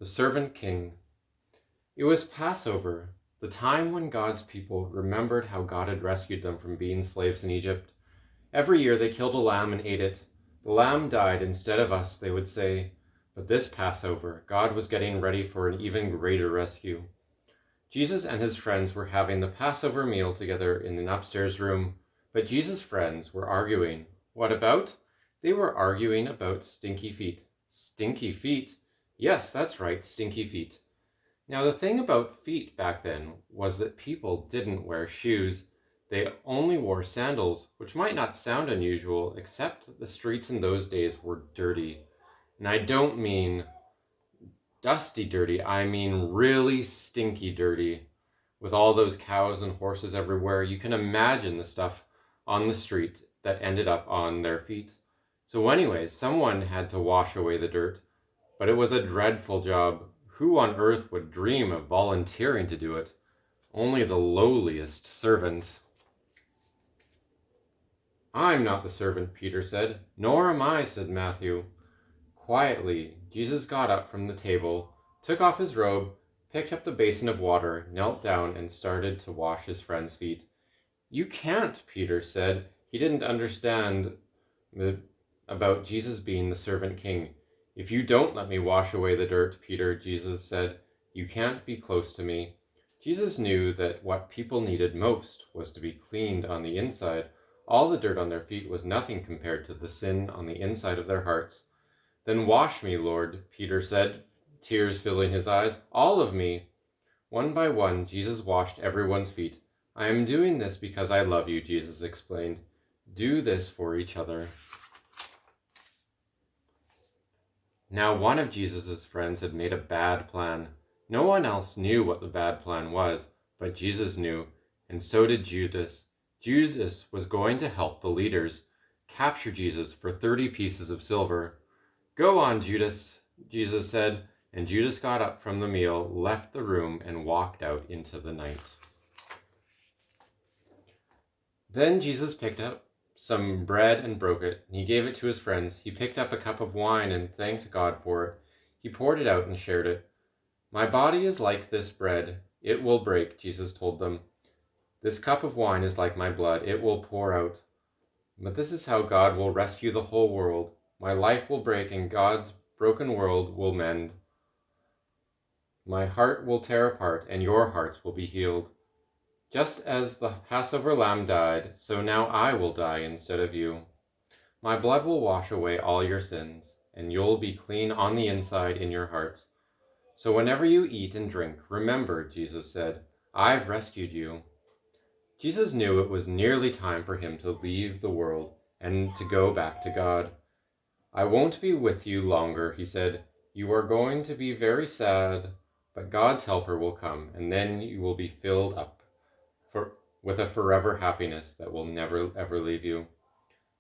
The Servant King. It was Passover, the time when God's people remembered how God had rescued them from being slaves in Egypt. Every year they killed a lamb and ate it. The lamb died instead of us, they would say. But this Passover, God was getting ready for an even greater rescue. Jesus and his friends were having the Passover meal together in an upstairs room, but Jesus' friends were arguing. What about? They were arguing about stinky feet. Stinky feet? Yes, that's right, stinky feet. Now, the thing about feet back then was that people didn't wear shoes. They only wore sandals, which might not sound unusual, except the streets in those days were dirty. And I don't mean dusty dirty, I mean really stinky dirty. With all those cows and horses everywhere, you can imagine the stuff on the street that ended up on their feet. So anyways, someone had to wash away the dirt, but it was a dreadful job. Who on earth would dream of volunteering to do it? Only the lowliest servant. I'm not the servant, Peter said. Nor am I, said Matthew. Quietly, Jesus got up from the table, took off his robe, picked up the basin of water, knelt down, and started to wash his friend's feet. You can't, Peter said. He didn't understand about Jesus being the servant king. If you don't let me wash away the dirt, Peter, Jesus said, you can't be close to me. Jesus knew that what people needed most was to be cleaned on the inside. All the dirt on their feet was nothing compared to the sin on the inside of their hearts. Then wash me, Lord, Peter said, tears filling his eyes. All of me. One by one, Jesus washed everyone's feet. I am doing this because I love you, Jesus explained. Do this for each other. Now one of Jesus' friends had made a bad plan. No one else knew what the bad plan was, but Jesus knew, and so did Judas. Judas was going to help the leaders capture Jesus for 30 pieces of silver. Go on, Judas, Jesus said, and Judas got up from the meal, left the room, and walked out into the night. Then Jesus picked up some bread and broke it. He gave it to his friends. He picked up a cup of wine and thanked God for it. He poured it out and shared it. My body is like this bread. It will break, Jesus told them. This cup of wine is like my blood. It will pour out. But this is how God will rescue the whole world. My life will break and God's broken world will mend. My heart will tear apart and your hearts will be healed. Just as the Passover lamb died, so now I will die instead of you. My blood will wash away all your sins, and you'll be clean on the inside in your hearts. So whenever you eat and drink, remember, Jesus said, I've rescued you. Jesus knew it was nearly time for him to leave the world and to go back to God. I won't be with you longer, he said. You are going to be very sad, but God's helper will come, and then you will be filled up with a forever happiness that will never ever leave you.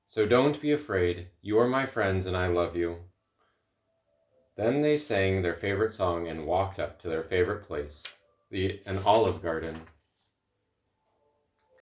So don't be afraid. You are my friends and I love you. Then they sang their favorite song and walked up to their favorite place, an olive garden.